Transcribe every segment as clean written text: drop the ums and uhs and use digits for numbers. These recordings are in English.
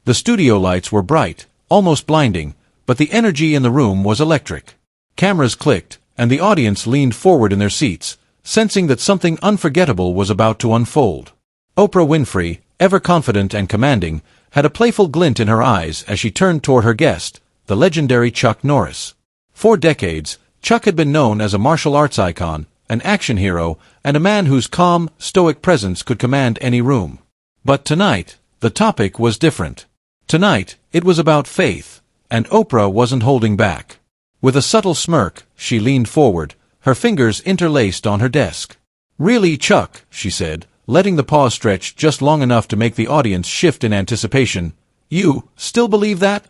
The studio lights were bright, almost blinding, but the energy in the room was electric. Cameras clicked, and the audience leaned forward in their seats, sensing that something unforgettable was about to unfold. Oprah Winfrey, ever confident and commanding, had a playful glint in her eyes as she turned toward her guest, the legendary Chuck Norris. For decades, Chuck had been known as a martial arts icon, an action hero, and a man whose calm, stoic presence could command any room. But tonight, the topic was different. Tonight, it was about faith, and Oprah wasn't holding back. With a subtle smirk, she leaned forward, her fingers interlaced on her desk. "Really, Chuck," she said, letting the pause stretch just long enough to make the audience shift in anticipation, "you still believe that?"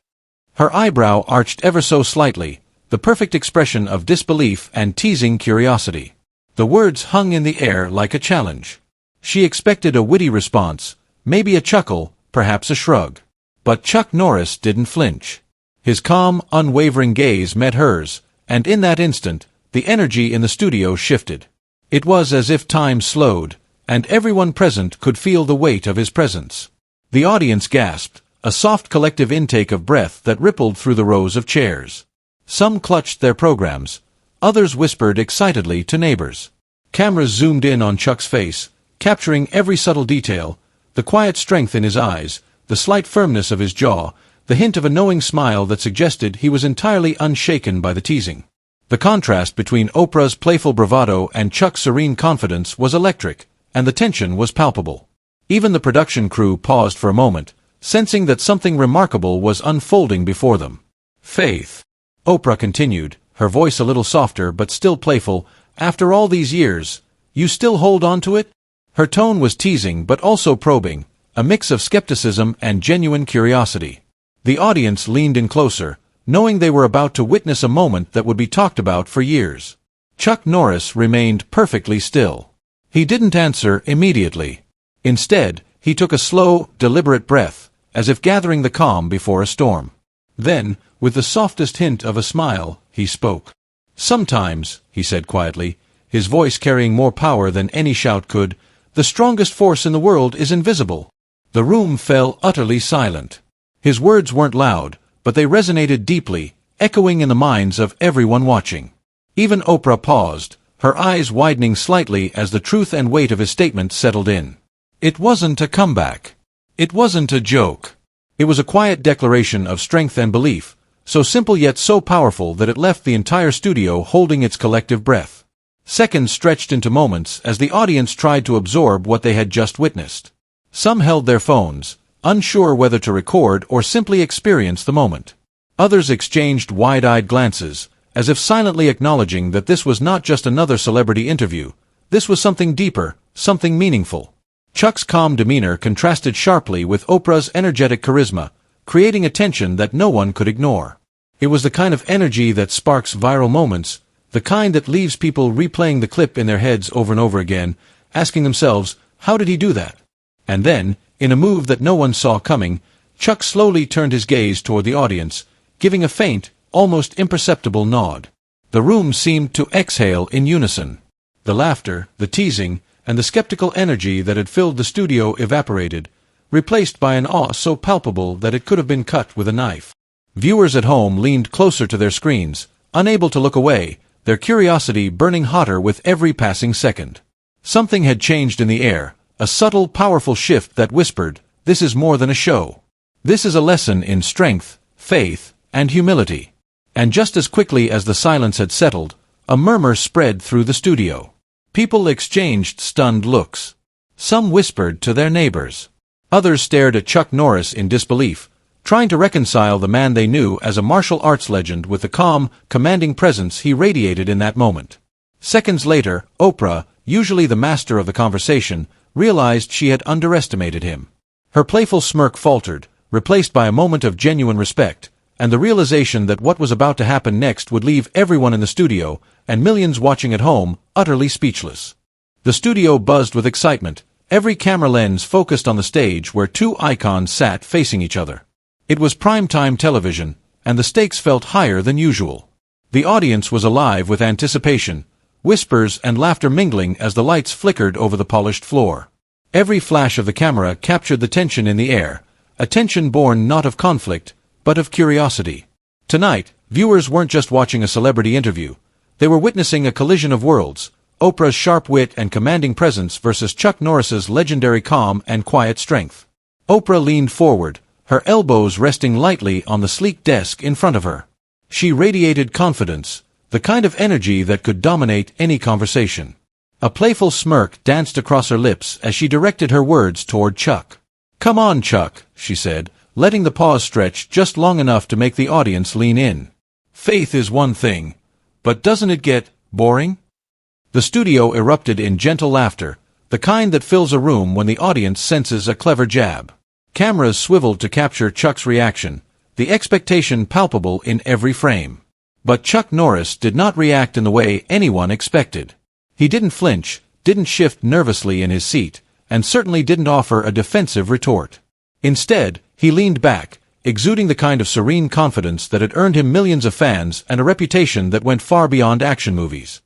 Her eyebrow arched ever so slightly, the perfect expression of disbelief and teasing curiosity. The words hung in the air like a challenge. She expected a witty response, maybe a chuckle, perhaps a shrug. But Chuck Norris didn't flinch. His calm, unwavering gaze met hers, and in that instant, the energy in the studio shifted. It was as if time slowed, and everyone present could feel the weight of his presence. The audience gasped, a soft collective intake of breath that rippled through the rows of chairs. Some clutched their programs, others whispered excitedly to neighbors. Cameras zoomed in on Chuck's face, capturing every subtle detail, the quiet strength in his eyes, the slight firmness of his jaw, the hint of a knowing smile that suggested he was entirely unshaken by the teasing. The contrast between Oprah's playful bravado and Chuck's serene confidence was electric, and the tension was palpable. Even the production crew paused for a moment, sensing that something remarkable was unfolding before them. "Faith," Oprah continued, her voice a little softer but still playful, "after all these years, you still hold on to it?" Her tone was teasing but also probing, a mix of skepticism and genuine curiosity. The audience leaned in closer, knowing they were about to witness a moment that would be talked about for years. Chuck Norris remained perfectly still. He didn't answer immediately. Instead, he took a slow, deliberate breath, as if gathering the calm before a storm. Then, with the softest hint of a smile, he spoke. "Sometimes," he said quietly, his voice carrying more power than any shout could, "the strongest force in the world is invisible." The room fell utterly silent. His words weren't loud, but they resonated deeply, echoing in the minds of everyone watching. Even Oprah paused, her eyes widening slightly as the truth and weight of his statement settled in. It wasn't a comeback. It wasn't a joke. It was a quiet declaration of strength and belief, so simple yet so powerful that it left the entire studio holding its collective breath. Seconds stretched into moments as the audience tried to absorb what they had just witnessed. Some held their phones, unsure whether to record or simply experience the moment. Others exchanged wide-eyed glances, as if silently acknowledging that this was not just another celebrity interview. This was something deeper, something meaningful. Chuck's calm demeanor contrasted sharply with Oprah's energetic charisma, creating a tension that no one could ignore. It was the kind of energy that sparks viral moments, the kind that leaves people replaying the clip in their heads over and over again, asking themselves, how did he do that? And then, in a move that no one saw coming, Chuck slowly turned his gaze toward the audience, giving a faint, almost imperceptible nod. The room seemed to exhale in unison. The laughter, the teasing, and the skeptical energy that had filled the studio evaporated, replaced by an awe so palpable that it could have been cut with a knife. Viewers at home leaned closer to their screens, unable to look away, their curiosity burning hotter with every passing second. Something had changed in the air, a subtle, powerful shift that whispered, "This is more than a show. This is a lesson in strength, faith, and humility." And just as quickly as the silence had settled, a murmur spread through the studio. People exchanged stunned looks. Some whispered to their neighbors. Others stared at Chuck Norris in disbelief, trying to reconcile the man they knew as a martial arts legend with the calm, commanding presence he radiated in that moment. Seconds later, Oprah, usually the master of the conversation, realized she had underestimated him. Her playful smirk faltered, replaced by a moment of genuine respect, and the realization that what was about to happen next would leave everyone in the studio, and millions watching at home, utterly speechless. The studio buzzed with excitement, every camera lens focused on the stage where two icons sat facing each other. It was prime-time television, and the stakes felt higher than usual. The audience was alive with anticipation, whispers and laughter mingling as the lights flickered over the polished floor. Every flash of the camera captured the tension in the air, a tension born not of conflict, but of curiosity. Tonight, viewers weren't just watching a celebrity interview. They were witnessing a collision of worlds, Oprah's sharp wit and commanding presence versus Chuck Norris's legendary calm and quiet strength. Oprah leaned forward, her elbows resting lightly on the sleek desk in front of her. She radiated confidence, the kind of energy that could dominate any conversation. A playful smirk danced across her lips as she directed her words toward Chuck. "Come on, Chuck," she said, letting the pause stretch just long enough to make the audience lean in. "Faith is one thing, but doesn't it get boring?" The studio erupted in gentle laughter, the kind that fills a room when the audience senses a clever jab. Cameras swiveled to capture Chuck's reaction, the expectation palpable in every frame. But Chuck Norris did not react in the way anyone expected. He didn't flinch, didn't shift nervously in his seat, and certainly didn't offer a defensive retort. Instead, he leaned back, exuding the kind of serene confidence that had earned him millions of fans and a reputation that went far beyond action movies.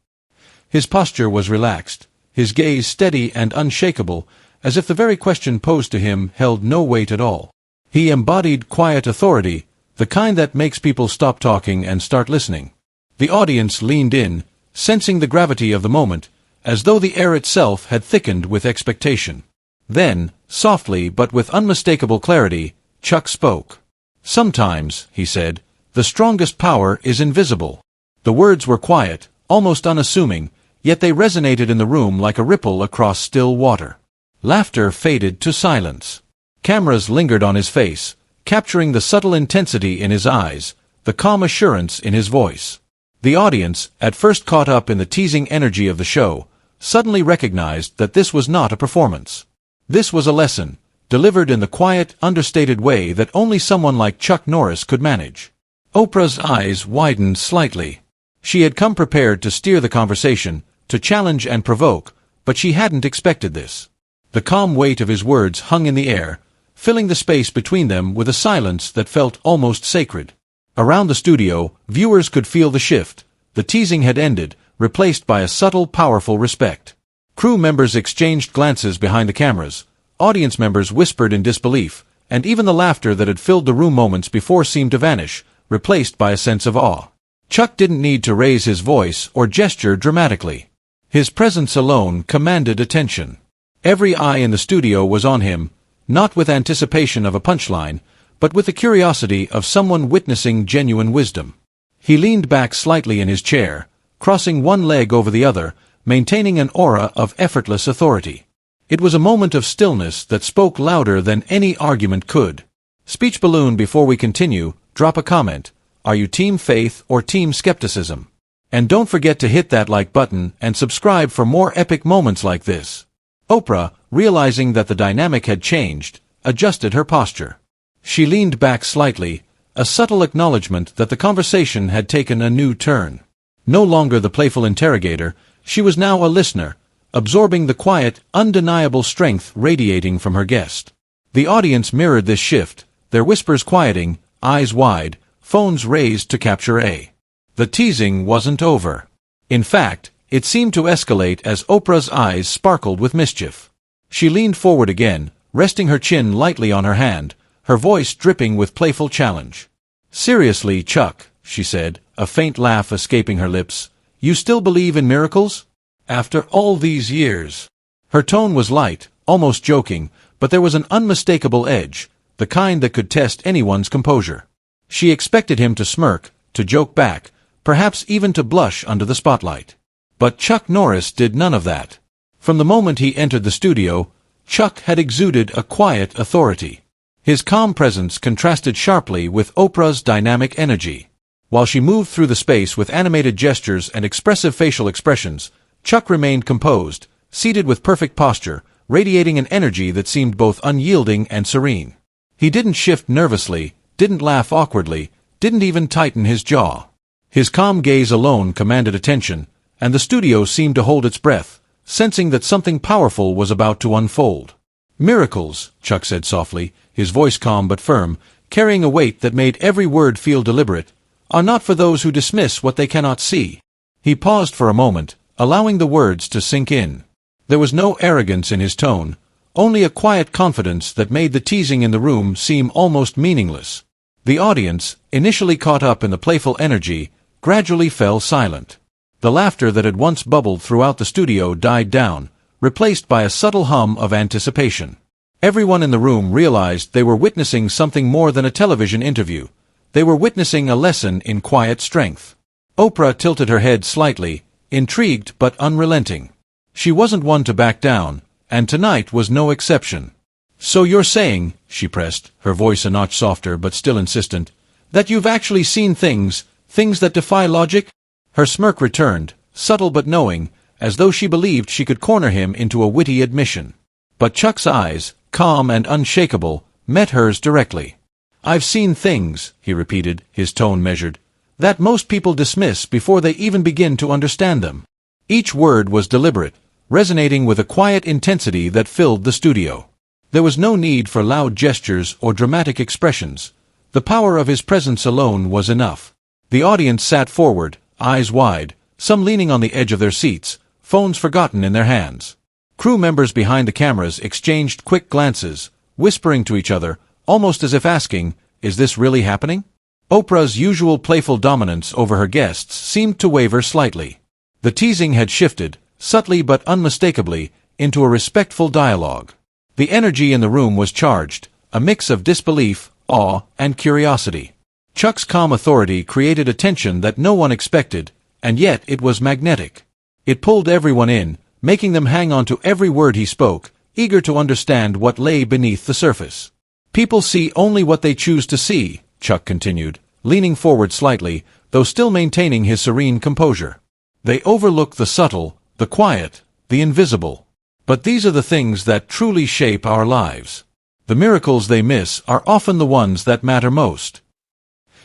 His posture was relaxed, his gaze steady and unshakable, as if the very question posed to him held no weight at all. He embodied quiet authority, the kind that makes people stop talking and start listening. The audience leaned in, sensing the gravity of the moment, as though the air itself had thickened with expectation. Then, softly but with unmistakable clarity, Chuck spoke. "Sometimes," he said, "the strongest power is invisible." The words were quiet, almost unassuming, yet they resonated in the room like a ripple across still water. Laughter faded to silence. Cameras lingered on his face, capturing the subtle intensity in his eyes, the calm assurance in his voice. The audience, at first caught up in the teasing energy of the show, suddenly recognized that this was not a performance. This was a lesson, delivered in the quiet, understated way that only someone like Chuck Norris could manage. Oprah's eyes widened slightly. She had come prepared to steer the conversation, to challenge and provoke, but she hadn't expected this. The calm weight of his words hung in the air, filling the space between them with a silence that felt almost sacred. Around the studio, viewers could feel the shift. The teasing had ended, replaced by a subtle, powerful respect. Crew members exchanged glances behind the cameras, audience members whispered in disbelief, and even the laughter that had filled the room moments before seemed to vanish, replaced by a sense of awe. Chuck didn't need to raise his voice or gesture dramatically. His presence alone commanded attention. Every eye in the studio was on him, not with anticipation of a punchline, but with the curiosity of someone witnessing genuine wisdom. He leaned back slightly in his chair, crossing one leg over the other, maintaining an aura of effortless authority. It was a moment of stillness that spoke louder than any argument could. Speech balloon. Before we continue, drop a comment. Are you Team Faith or Team Skepticism? And don't forget to hit that like button and subscribe for more epic moments like this. Oprah, realizing that the dynamic had changed, adjusted her posture. She leaned back slightly, a subtle acknowledgement that the conversation had taken a new turn. No longer the playful interrogator, she was now a listener, absorbing the quiet, undeniable strength radiating from her guest. The audience mirrored this shift, their whispers quieting, eyes wide, phones raised to capture A. The teasing wasn't over. In fact, it seemed to escalate as Oprah's eyes sparkled with mischief. She leaned forward again, resting her chin lightly on her hand, her voice dripping with playful challenge. "Seriously, Chuck," she said, a faint laugh escaping her lips, "you still believe in miracles? After all these years?" Her tone was light, almost joking, but there was an unmistakable edge, the kind that could test anyone's composure. She expected him to smirk, to joke back, perhaps even to blush under the spotlight. But Chuck Norris did none of that. From the moment he entered the studio, Chuck had exuded a quiet authority. His calm presence contrasted sharply with Oprah's dynamic energy. While she moved through the space with animated gestures and expressive facial expressions, Chuck remained composed, seated with perfect posture, radiating an energy that seemed both unyielding and serene. He didn't shift nervously, didn't laugh awkwardly, didn't even tighten his jaw. His calm gaze alone commanded attention, and the studio seemed to hold its breath, sensing that something powerful was about to unfold. "Miracles," Chuck said softly, his voice calm but firm, carrying a weight that made every word feel deliberate, "are not for those who dismiss what they cannot see." He paused for a moment, allowing the words to sink in. There was no arrogance in his tone, only a quiet confidence that made the teasing in the room seem almost meaningless. The audience, initially caught up in the playful energy, gradually fell silent. The laughter that had once bubbled throughout the studio died down, replaced by a subtle hum of anticipation. Everyone in the room realized they were witnessing something more than a television interview. They were witnessing a lesson in quiet strength. Oprah tilted her head slightly, intrigued but unrelenting. She wasn't one to back down, and tonight was no exception. "So you're saying," she pressed, her voice a notch softer but still insistent, "that you've actually seen things that defy logic?" Her smirk returned, subtle but knowing, as though she believed she could corner him into a witty admission. But Chuck's eyes, calm and unshakable, met hers directly. "I've seen things," he repeated, his tone measured, "that most people dismiss before they even begin to understand them." Each word was deliberate, resonating with a quiet intensity that filled the studio. There was no need for loud gestures or dramatic expressions. The power of his presence alone was enough. The audience sat forward, eyes wide, some leaning on the edge of their seats, phones forgotten in their hands. Crew members behind the cameras exchanged quick glances, whispering to each other, almost as if asking, "Is this really happening?" Oprah's usual playful dominance over her guests seemed to waver slightly. The teasing had shifted, subtly but unmistakably, into a respectful dialogue. The energy in the room was charged, a mix of disbelief, awe, and curiosity. Chuck's calm authority created a tension that no one expected, and yet it was magnetic. It pulled everyone in, making them hang on to every word he spoke, eager to understand what lay beneath the surface. "People see only what they choose to see," Chuck continued, leaning forward slightly, though still maintaining his serene composure. "They overlook the subtle, the quiet, the invisible. But these are the things that truly shape our lives. The miracles they miss are often the ones that matter most."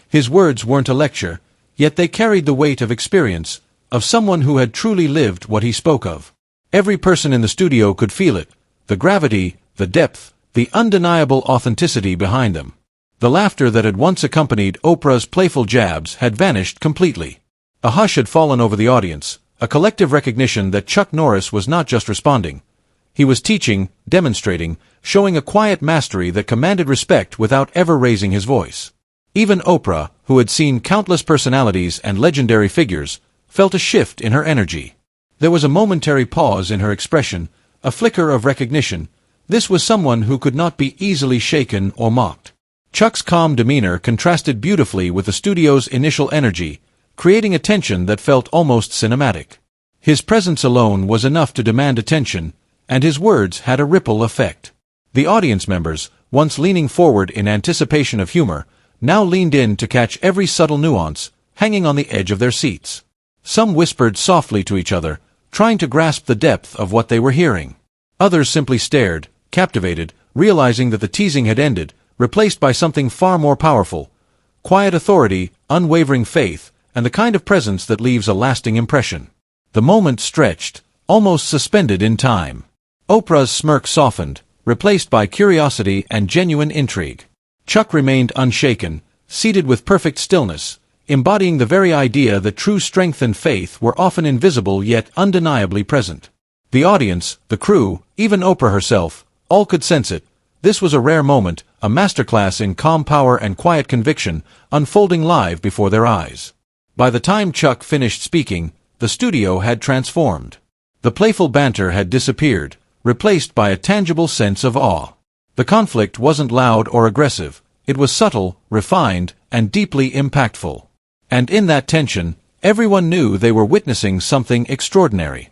His words weren't a lecture, yet they carried the weight of experience, of someone who had truly lived what he spoke of. Every person in the studio could feel it, the gravity, the depth, the undeniable authenticity behind them. The laughter that had once accompanied Oprah's playful jabs had vanished completely. A hush had fallen over the audience, a collective recognition that Chuck Norris was not just responding. He was teaching, demonstrating, showing a quiet mastery that commanded respect without ever raising his voice. Even Oprah, who had seen countless personalities and legendary figures, felt a shift in her energy. There was a momentary pause in her expression, a flicker of recognition. This was someone who could not be easily shaken or mocked. Chuck's calm demeanor contrasted beautifully with the studio's initial energy, creating a tension that felt almost cinematic. His presence alone was enough to demand attention, and his words had a ripple effect. The audience members, once leaning forward in anticipation of humor, now leaned in to catch every subtle nuance, hanging on the edge of their seats. Some whispered softly to each other, trying to grasp the depth of what they were hearing. Others simply stared, captivated, realizing that the teasing had ended, replaced by something far more powerful: quiet authority, unwavering faith, and the kind of presence that leaves a lasting impression. The moment stretched, almost suspended in time. Oprah's smirk softened, replaced by curiosity and genuine intrigue. Chuck remained unshaken, seated with perfect stillness, embodying the very idea that true strength and faith were often invisible yet undeniably present. The audience, the crew, even Oprah herself, all could sense it. This was a rare moment, a masterclass in calm power and quiet conviction, unfolding live before their eyes. By the time Chuck finished speaking, the studio had transformed. The playful banter had disappeared, replaced by a tangible sense of awe. The conflict wasn't loud or aggressive, it was subtle, refined, and deeply impactful. And in that tension, everyone knew they were witnessing something extraordinary.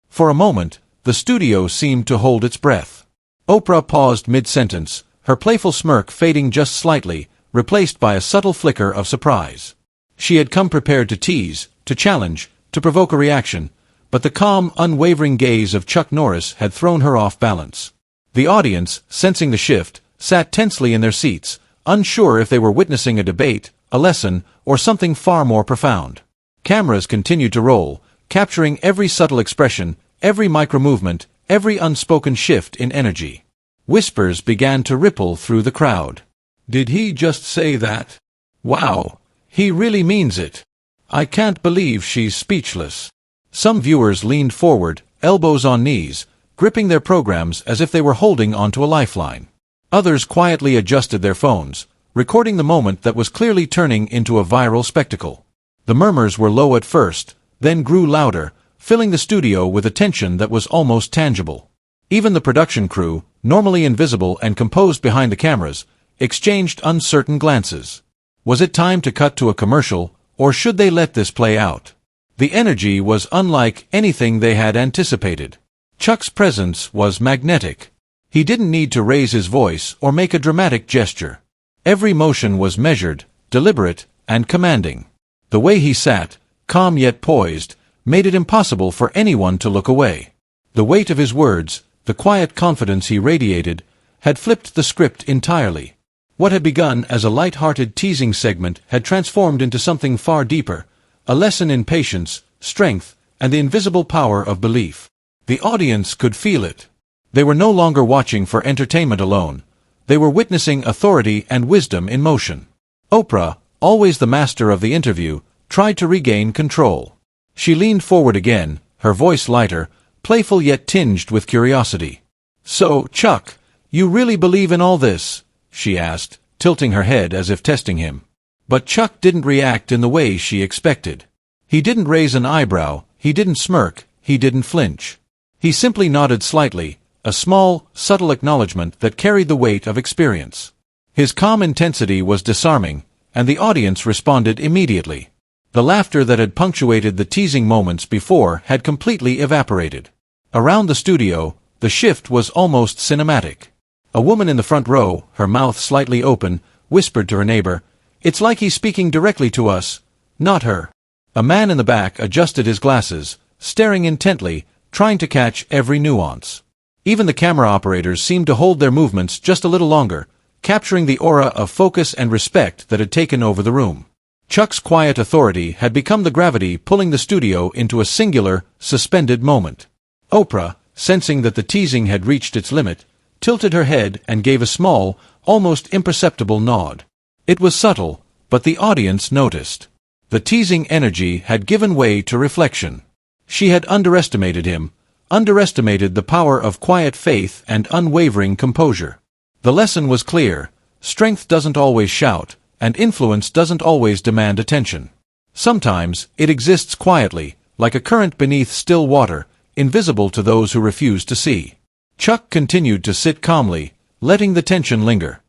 For a moment, the studio seemed to hold its breath. Oprah paused mid-sentence, her playful smirk fading just slightly, replaced by a subtle flicker of surprise. She had come prepared to tease, to challenge, to provoke a reaction, but the calm, unwavering gaze of Chuck Norris had thrown her off balance. The audience, sensing the shift, sat tensely in their seats, unsure if they were witnessing a debate, a lesson, or something far more profound. Cameras continued to roll, capturing every subtle expression, every micro-movement, every unspoken shift in energy. Whispers began to ripple through the crowd. "Did he just say that? Wow, he really means it. I can't believe she's speechless." Some viewers leaned forward, elbows on knees, gripping their programs as if they were holding onto a lifeline. Others quietly adjusted their phones, recording the moment that was clearly turning into a viral spectacle. The murmurs were low at first, then grew louder, filling the studio with a tension that was almost tangible. Even the production crew, normally invisible and composed behind the cameras, exchanged uncertain glances. Was it time to cut to a commercial, or should they let this play out? The energy was unlike anything they had anticipated. Chuck's presence was magnetic. He didn't need to raise his voice or make a dramatic gesture. Every motion was measured, deliberate, and commanding. The way he sat, calm yet poised, made it impossible for anyone to look away. The weight of his words, the quiet confidence he radiated, had flipped the script entirely. What had begun as a light-hearted teasing segment had transformed into something far deeper, a lesson in patience, strength, and the invisible power of belief. The audience could feel it. They were no longer watching for entertainment alone. They were witnessing authority and wisdom in motion. Oprah, always the master of the interview, tried to regain control. She leaned forward again, her voice lighter, playful yet tinged with curiosity. "So, Chuck, you really believe in all this?" she asked, tilting her head as if testing him. But Chuck didn't react in the way she expected. He didn't raise an eyebrow, he didn't smirk, he didn't flinch. He simply nodded slightly, a small, subtle acknowledgement that carried the weight of experience. His calm intensity was disarming, and the audience responded immediately. The laughter that had punctuated the teasing moments before had completely evaporated. Around the studio, the shift was almost cinematic. A woman in the front row, her mouth slightly open, whispered to her neighbor, "It's like he's speaking directly to us, not her." A man in the back adjusted his glasses, staring intently, trying to catch every nuance. Even the camera operators seemed to hold their movements just a little longer, capturing the aura of focus and respect that had taken over the room. Chuck's quiet authority had become the gravity pulling the studio into a singular, suspended moment. Oprah, sensing that the teasing had reached its limit, tilted her head and gave a small, almost imperceptible nod. It was subtle, but the audience noticed. The teasing energy had given way to reflection. She had underestimated him, underestimated the power of quiet faith and unwavering composure. The lesson was clear: strength doesn't always shout, and influence doesn't always demand attention. Sometimes it exists quietly, like a current beneath still water, invisible to those who refuse to see. Chuck continued to sit calmly, letting the tension linger.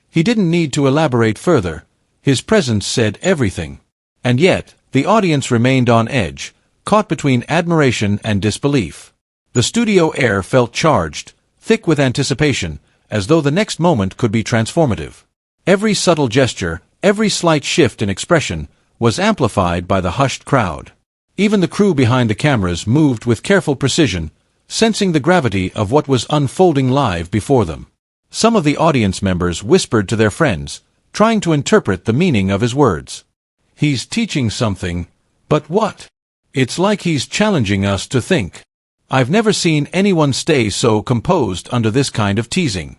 He didn't need to elaborate further. His presence said everything. And yet, the audience remained on edge, caught between admiration and disbelief. The studio air felt charged, thick with anticipation, as though the next moment could be transformative. Every subtle gesture, every slight shift in expression, was amplified by the hushed crowd. Even the crew behind the cameras moved with careful precision, sensing the gravity of what was unfolding live before them. Some of the audience members whispered to their friends, trying to interpret the meaning of his words. "He's teaching something, but what? It's like he's challenging us to think. I've never seen anyone stay so composed under this kind of teasing."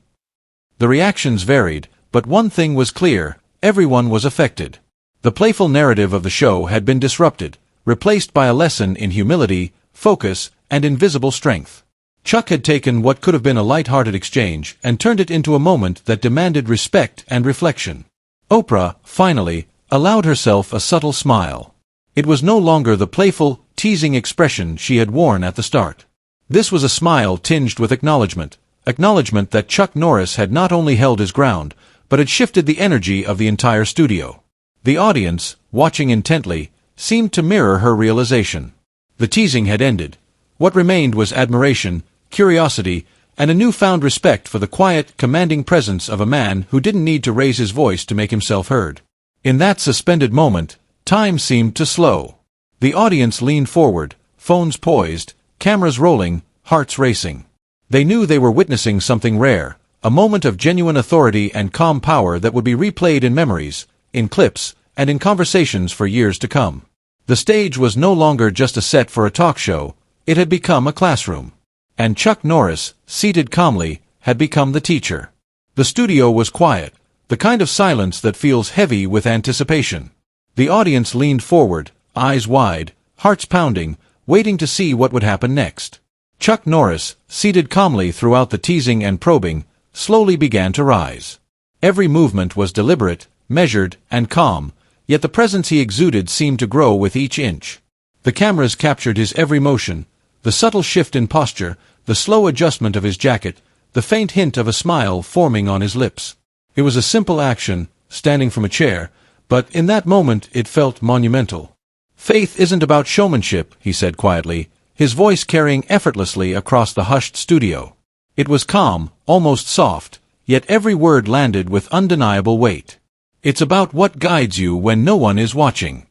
The reactions varied, but one thing was clear: everyone was affected. The playful narrative of the show had been disrupted, replaced by a lesson in humility, focus, and invisible strength. Chuck had taken what could have been a light-hearted exchange and turned it into a moment that demanded respect and reflection. Oprah, finally, allowed herself a subtle smile. It was no longer the playful, teasing expression she had worn at the start. This was a smile tinged with acknowledgement that Chuck Norris had not only held his ground, but had shifted the energy of the entire studio. The audience, watching intently, seemed to mirror her realization. The teasing had ended. What remained was admiration, curiosity, and a newfound respect for the quiet, commanding presence of a man who didn't need to raise his voice to make himself heard. In that suspended moment, time seemed to slow. The audience leaned forward, phones poised, cameras rolling, hearts racing. They knew they were witnessing something rare, a moment of genuine authority and calm power that would be replayed in memories, in clips, and in conversations for years to come. The stage was no longer just a set for a talk show, it had become a classroom. And Chuck Norris, seated calmly, had become the teacher. The studio was quiet, the kind of silence that feels heavy with anticipation. The audience leaned forward, eyes wide, hearts pounding, waiting to see what would happen next. Chuck Norris, seated calmly throughout the teasing and probing, slowly began to rise. Every movement was deliberate, measured, and calm, yet the presence he exuded seemed to grow with each inch. The cameras captured his every motion, the subtle shift in posture, the slow adjustment of his jacket, the faint hint of a smile forming on his lips. It was a simple action, standing from a chair, but in that moment it felt monumental. "Faith isn't about showmanship," he said quietly, his voice carrying effortlessly across the hushed studio. It was calm, almost soft, yet every word landed with undeniable weight. "It's about what guides you when no one is watching."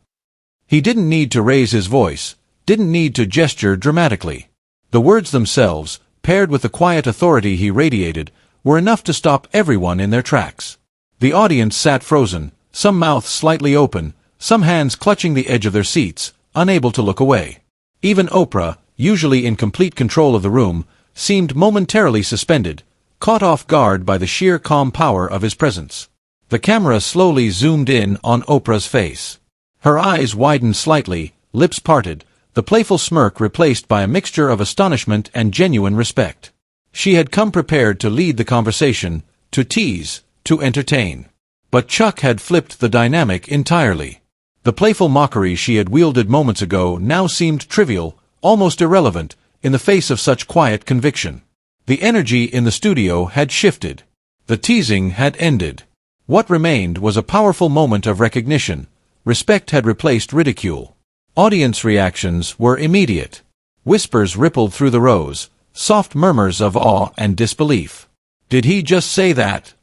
He didn't need to raise his voice, didn't need to gesture dramatically. The words themselves, paired with the quiet authority he radiated, were enough to stop everyone in their tracks. The audience sat frozen, some mouths slightly open, some hands clutching the edge of their seats, unable to look away. Even Oprah, usually in complete control of the room, seemed momentarily suspended, caught off guard by the sheer calm power of his presence. The camera slowly zoomed in on Oprah's face. Her eyes widened slightly, lips parted, the playful smirk replaced by a mixture of astonishment and genuine respect. She had come prepared to lead the conversation, to tease, to entertain. But Chuck had flipped the dynamic entirely. The playful mockery she had wielded moments ago now seemed trivial, almost irrelevant, in the face of such quiet conviction. The energy in the studio had shifted. The teasing had ended. What remained was a powerful moment of recognition. Respect had replaced ridicule. Audience reactions were immediate. Whispers rippled through the rows, soft murmurs of awe and disbelief. "Did he just say that?"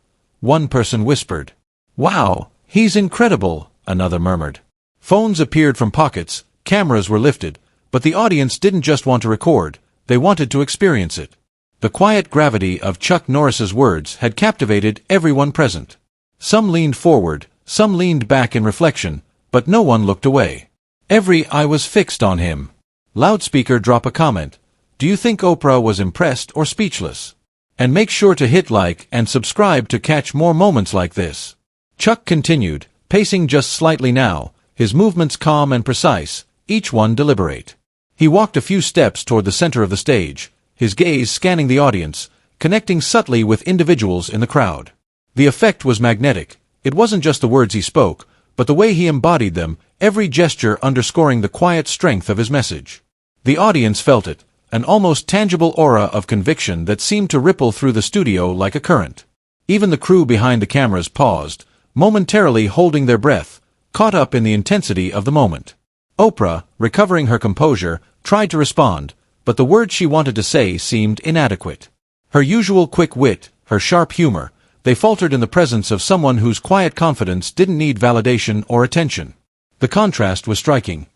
one person whispered. "Wow, he's incredible," another murmured. Phones appeared from pockets, cameras were lifted, but the audience didn't just want to record, they wanted to experience it. The quiet gravity of Chuck Norris's words had captivated everyone present. Some leaned forward, some leaned back in reflection, but no one looked away. Every eye was fixed on him. Loudspeaker drop a comment. "Do you think Oprah was impressed or speechless? And make sure to hit like and subscribe to catch more moments like this." Chuck continued, pacing just slightly now, his movements calm and precise, each one deliberate. He walked a few steps toward the center of the stage, his gaze scanning the audience, connecting subtly with individuals in the crowd. The effect was magnetic. It wasn't just the words he spoke, but the way he embodied them, every gesture underscoring the quiet strength of his message. The audience felt it, an almost tangible aura of conviction that seemed to ripple through the studio like a current. Even the crew behind the cameras paused, momentarily holding their breath, caught up in the intensity of the moment. Oprah, recovering her composure, tried to respond, but the words she wanted to say seemed inadequate. Her usual quick wit, her sharp humor, they faltered in the presence of someone whose quiet confidence didn't need validation or attention. The contrast was striking.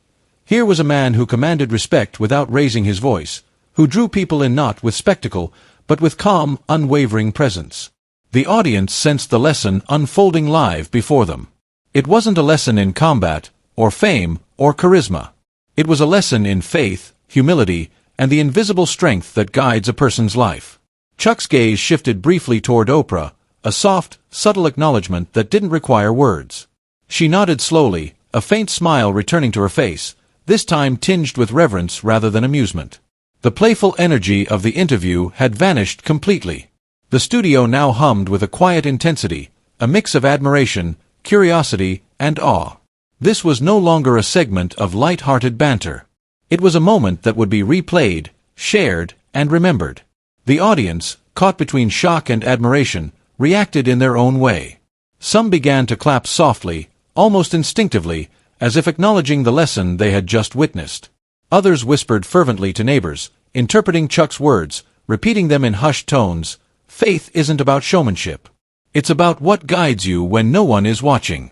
Here was a man who commanded respect without raising his voice, who drew people in not with spectacle, but with calm, unwavering presence. The audience sensed the lesson unfolding live before them. It wasn't a lesson in combat, or fame, or charisma. It was a lesson in faith, humility, and the invisible strength that guides a person's life. Chuck's gaze shifted briefly toward Oprah, a soft, subtle acknowledgement that didn't require words. She nodded slowly, a faint smile returning to her face, this time tinged with reverence rather than amusement. The playful energy of the interview had vanished completely. The studio now hummed with a quiet intensity, a mix of admiration, curiosity, and awe. This was no longer a segment of light-hearted banter. It was a moment that would be replayed, shared, and remembered. The audience, caught between shock and admiration, reacted in their own way. Some began to clap softly, almost instinctively, as if acknowledging the lesson they had just witnessed. Others whispered fervently to neighbors, interpreting Chuck's words, repeating them in hushed tones. "Faith isn't about showmanship. It's about what guides you when no one is watching."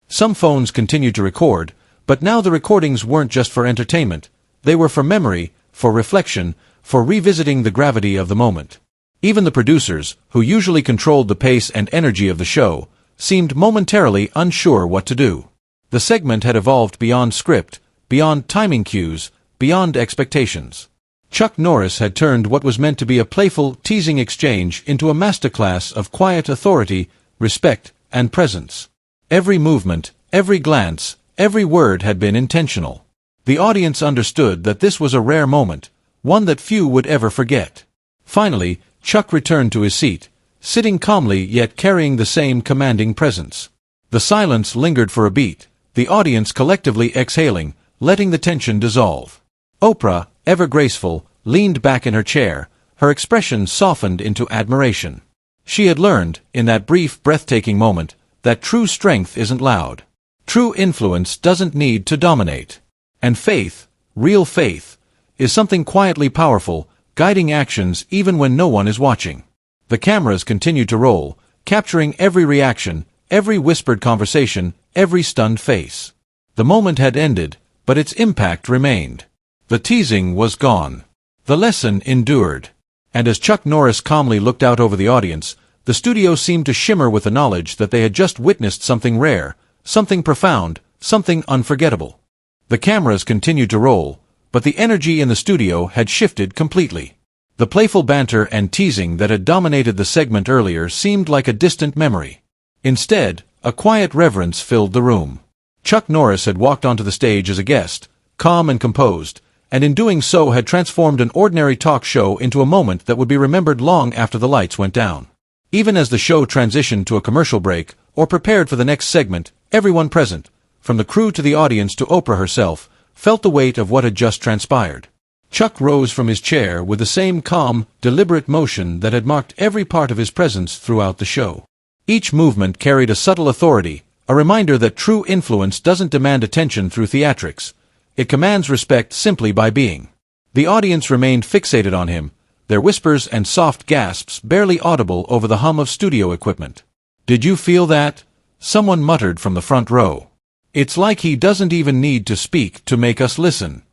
Some phones continued to record, but now the recordings weren't just for entertainment. They were for memory, for reflection, for revisiting the gravity of the moment. Even the producers, who usually controlled the pace and energy of the show, seemed momentarily unsure what to do. The segment had evolved beyond script, beyond timing cues, beyond expectations. Chuck Norris had turned what was meant to be a playful, teasing exchange into a masterclass of quiet authority, respect, and presence. Every movement, every glance, every word had been intentional. The audience understood that this was a rare moment, one that few would ever forget. Finally, Chuck returned to his seat, sitting calmly yet carrying the same commanding presence. The silence lingered for a beat, the audience collectively exhaling, letting the tension dissolve. Oprah, ever graceful, leaned back in her chair, her expression softened into admiration. She had learned, in that brief, breathtaking moment, that true strength isn't loud. True influence doesn't need to dominate. And faith, real faith, is something quietly powerful, guiding actions even when no one is watching. The cameras continued to roll, capturing every reaction, every whispered conversation, every stunned face. The moment had ended, but its impact remained. The teasing was gone. The lesson endured. And as Chuck Norris calmly looked out over the audience, the studio seemed to shimmer with the knowledge that they had just witnessed something rare, something profound, something unforgettable. The cameras continued to roll, but the energy in the studio had shifted completely. The playful banter and teasing that had dominated the segment earlier seemed like a distant memory. Instead, a quiet reverence filled the room. Chuck Norris had walked onto the stage as a guest, calm and composed, and in doing so had transformed an ordinary talk show into a moment that would be remembered long after the lights went down. Even as the show transitioned to a commercial break, or prepared for the next segment, everyone present, from the crew to the audience to Oprah herself, felt the weight of what had just transpired. Chuck rose from his chair with the same calm, deliberate motion that had marked every part of his presence throughout the show. Each movement carried a subtle authority, a reminder that true influence doesn't demand attention through theatrics. It commands respect simply by being. The audience remained fixated on him, their whispers and soft gasps barely audible over the hum of studio equipment. "Did you feel that?" someone muttered from the front row. "It's like he doesn't even need to speak to make us listen."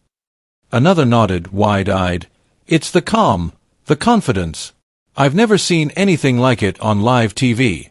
Another nodded, wide-eyed. "It's the calm, the confidence. I've never seen anything like it on live TV."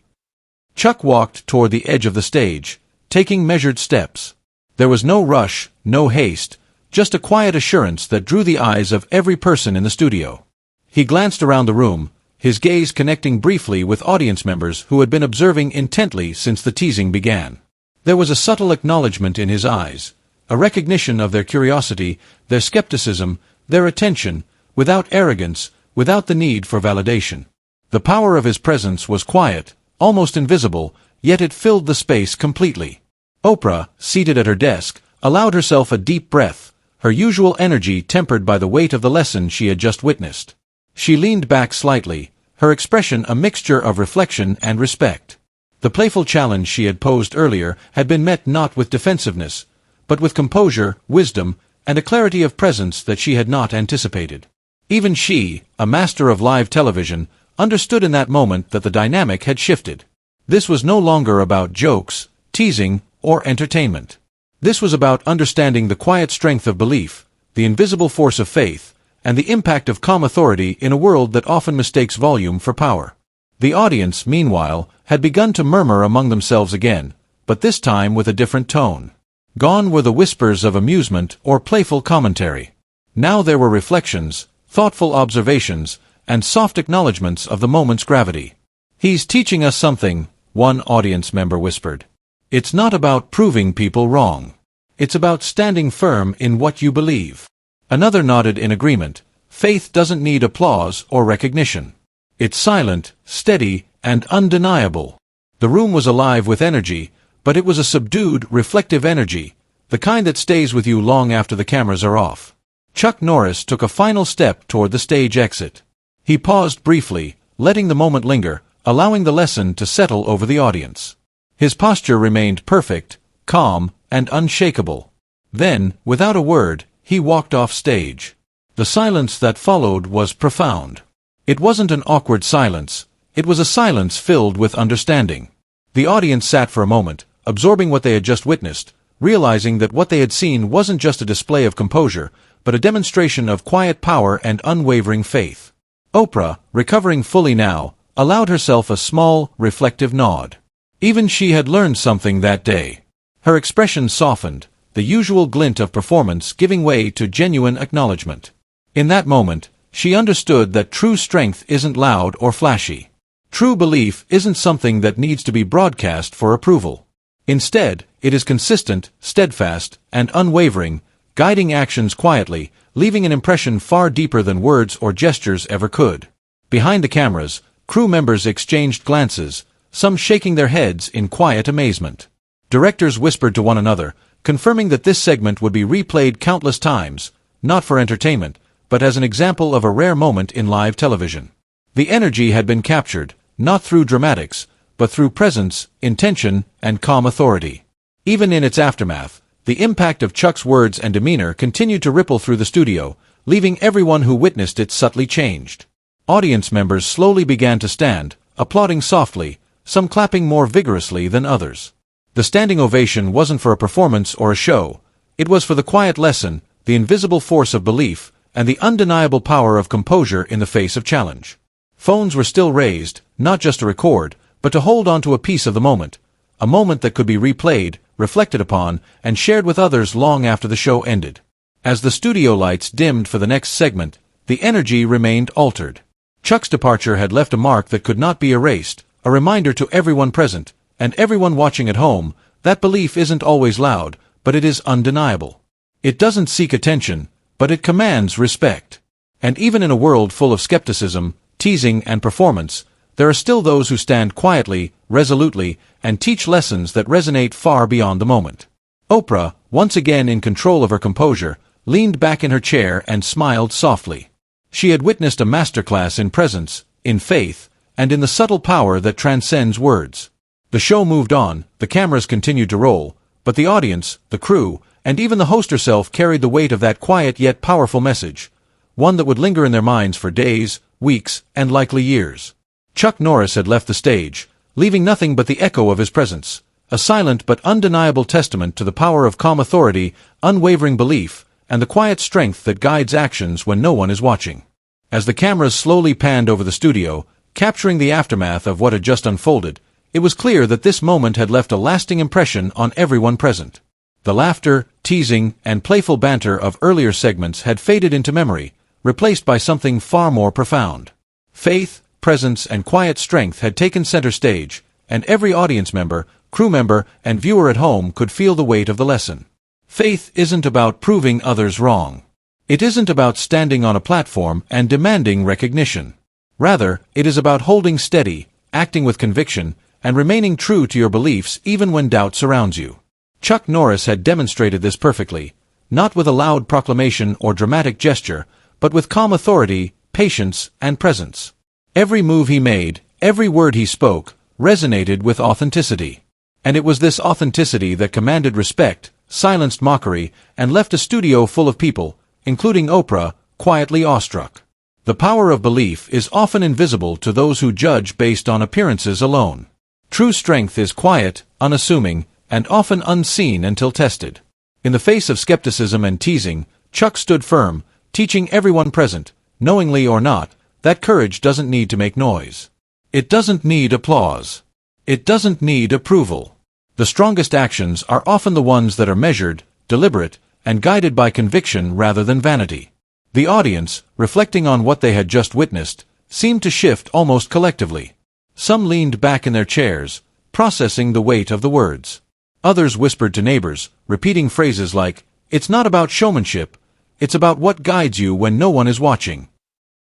Chuck walked toward the edge of the stage, taking measured steps. There was no rush, no haste, just a quiet assurance that drew the eyes of every person in the studio. He glanced around the room, his gaze connecting briefly with audience members who had been observing intently since the teasing began. There was a subtle acknowledgement in his eyes, a recognition of their curiosity, their skepticism, their attention, without arrogance, without the need for validation. The power of his presence was quiet, almost invisible, yet it filled the space completely. Oprah, seated at her desk, allowed herself a deep breath, her usual energy tempered by the weight of the lesson she had just witnessed. She leaned back slightly, her expression a mixture of reflection and respect. The playful challenge she had posed earlier had been met not with defensiveness, but with composure, wisdom, and a clarity of presence that she had not anticipated. Even she, a master of live television, understood in that moment that the dynamic had shifted. This was no longer about jokes, teasing, or entertainment. This was about understanding the quiet strength of belief, the invisible force of faith, and the impact of calm authority in a world that often mistakes volume for power. The audience, meanwhile, had begun to murmur among themselves again, but this time with a different tone. Gone were the whispers of amusement or playful commentary. Now there were reflections, thoughtful observations, and soft acknowledgments of the moment's gravity. "He's teaching us something," one audience member whispered. "It's not about proving people wrong. It's about standing firm in what you believe." Another nodded in agreement. Faith doesn't need applause or recognition. It's silent, steady, and undeniable. The room was alive with energy, but it was a subdued, reflective energy, the kind that stays with you long after the cameras are off. Chuck Norris took a final step toward the stage exit. He paused briefly, letting the moment linger, allowing the lesson to settle over the audience. His posture remained perfect, calm, and unshakable. Then, without a word, he walked off stage. The silence that followed was profound. It wasn't an awkward silence, it was a silence filled with understanding. The audience sat for a moment, absorbing what they had just witnessed, realizing that what they had seen wasn't just a display of composure, but a demonstration of quiet power and unwavering faith. Oprah, recovering fully now, allowed herself a small, reflective nod. Even she had learned something that day. Her expression softened, the usual glint of performance giving way to genuine acknowledgement. In that moment, she understood that true strength isn't loud or flashy. True belief isn't something that needs to be broadcast for approval. Instead, it is consistent, steadfast, and unwavering, guiding actions quietly, leaving an impression far deeper than words or gestures ever could. Behind the cameras, crew members exchanged glances, some shaking their heads in quiet amazement. Directors whispered to one another, confirming that this segment would be replayed countless times, not for entertainment, but as an example of a rare moment in live television. The energy had been captured, not through dramatics, but through presence, intention, and calm authority. Even in its aftermath, the impact of Chuck's words and demeanor continued to ripple through the studio, leaving everyone who witnessed it subtly changed. Audience members slowly began to stand, applauding softly, some clapping more vigorously than others. The standing ovation wasn't for a performance or a show. It was for the quiet lesson, the invisible force of belief, and the undeniable power of composure in the face of challenge. Phones were still raised, not just to record, but to hold on to a piece of the moment, a moment that could be replayed, reflected upon, and shared with others long after the show ended. As the studio lights dimmed for the next segment, the energy remained altered. Chuck's departure had left a mark that could not be erased, a reminder to everyone present, and everyone watching at home, that belief isn't always loud, but it is undeniable. It doesn't seek attention, but it commands respect. And even in a world full of skepticism, teasing, and performance, there are still those who stand quietly, resolutely, and teach lessons that resonate far beyond the moment. Oprah, once again in control of her composure, leaned back in her chair and smiled softly. She had witnessed a masterclass in presence, in faith, and in the subtle power that transcends words. The show moved on, the cameras continued to roll, but the audience, the crew, and even the host herself carried the weight of that quiet yet powerful message, one that would linger in their minds for days, weeks, and likely years. Chuck Norris had left the stage, leaving nothing but the echo of his presence, a silent but undeniable testament to the power of calm authority, unwavering belief, and the quiet strength that guides actions when no one is watching. As the cameras slowly panned over the studio, capturing the aftermath of what had just unfolded, it was clear that this moment had left a lasting impression on everyone present. The laughter, teasing, and playful banter of earlier segments had faded into memory, replaced by something far more profound. Faith, presence, and quiet strength had taken center stage, and every audience member, crew member, and viewer at home could feel the weight of the lesson. Faith isn't about proving others wrong. It isn't about standing on a platform and demanding recognition. Rather, it is about holding steady, acting with conviction, and remaining true to your beliefs even when doubt surrounds you. Chuck Norris had demonstrated this perfectly, not with a loud proclamation or dramatic gesture, but with calm authority, patience, and presence. Every move he made, every word he spoke, resonated with authenticity. And it was this authenticity that commanded respect, silenced mockery, and left a studio full of people, including Oprah, quietly awestruck. The power of belief is often invisible to those who judge based on appearances alone. True strength is quiet, unassuming, and often unseen until tested. In the face of skepticism and teasing, Chuck stood firm, teaching everyone present, knowingly or not, that courage doesn't need to make noise. It doesn't need applause. It doesn't need approval. The strongest actions are often the ones that are measured, deliberate, and guided by conviction rather than vanity. The audience, reflecting on what they had just witnessed, seemed to shift almost collectively. Some leaned back in their chairs, processing the weight of the words. Others whispered to neighbors, repeating phrases like, "It's not about showmanship, it's about what guides you when no one is watching."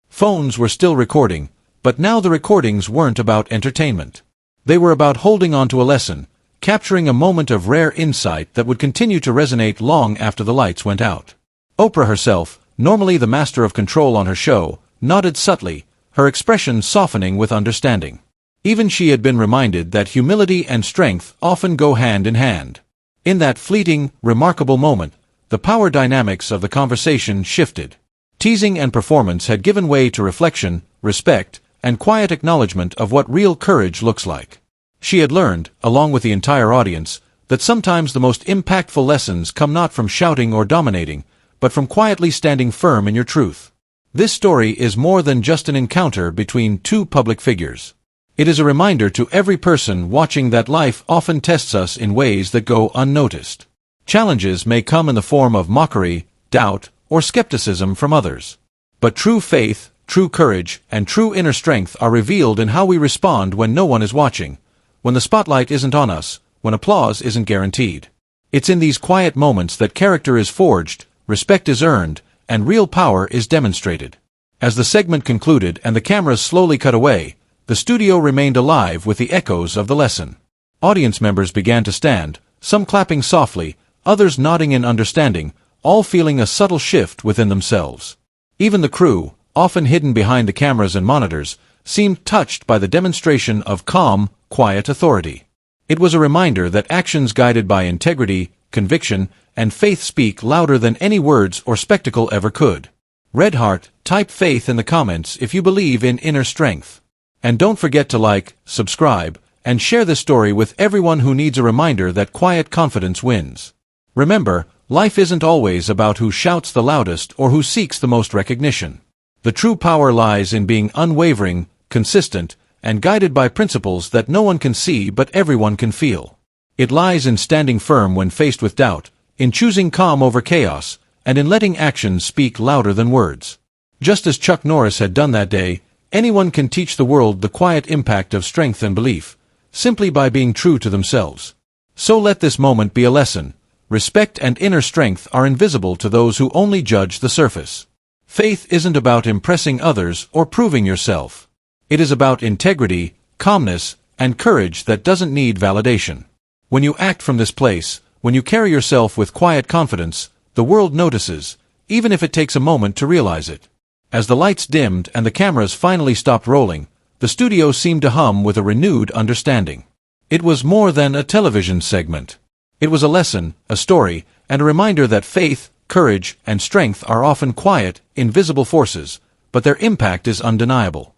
Phones were still recording, but now the recordings weren't about entertainment. They were about holding on to a lesson, capturing a moment of rare insight that would continue to resonate long after the lights went out. Oprah herself, normally the master of control on her show, nodded subtly, her expression softening with understanding. Even she had been reminded that humility and strength often go hand in hand. In that fleeting, remarkable moment, the power dynamics of the conversation shifted. Teasing and performance had given way to reflection, respect, and quiet acknowledgement of what real courage looks like. She had learned, along with the entire audience, that sometimes the most impactful lessons come not from shouting or dominating, but from quietly standing firm in your truth. This story is more than just an encounter between two public figures. It is a reminder to every person watching that life often tests us in ways that go unnoticed. Challenges may come in the form of mockery, doubt, or skepticism from others. But true faith, true courage, and true inner strength are revealed in how we respond when no one is watching, when the spotlight isn't on us, when applause isn't guaranteed. It's in these quiet moments that character is forged, respect is earned, and real power is demonstrated. As the segment concluded and the cameras slowly cut away, the studio remained alive with the echoes of the lesson. Audience members began to stand, some clapping softly, others nodding in understanding, all feeling a subtle shift within themselves. Even the crew, often hidden behind the cameras and monitors, seemed touched by the demonstration of calm, quiet authority. It was a reminder that actions guided by integrity, conviction, and faith speak louder than any words or spectacle ever could. Red Heart, type faith in the comments if you believe in inner strength. And don't forget to like, subscribe, and share this story with everyone who needs a reminder that quiet confidence wins. Remember, life isn't always about who shouts the loudest or who seeks the most recognition. The true power lies in being unwavering, consistent, and guided by principles that no one can see but everyone can feel. It lies in standing firm when faced with doubt, in choosing calm over chaos, and in letting actions speak louder than words. Just as Chuck Norris had done that day, anyone can teach the world the quiet impact of strength and belief, simply by being true to themselves. So let this moment be a lesson. Respect and inner strength are invisible to those who only judge the surface. Faith isn't about impressing others or proving yourself. It is about integrity, calmness, and courage that doesn't need validation. When you act from this place, when you carry yourself with quiet confidence, the world notices, even if it takes a moment to realize it. As the lights dimmed and the cameras finally stopped rolling, the studio seemed to hum with a renewed understanding. It was more than a television segment. It was a lesson, a story, and a reminder that faith, courage, and strength are often quiet, invisible forces, but their impact is undeniable.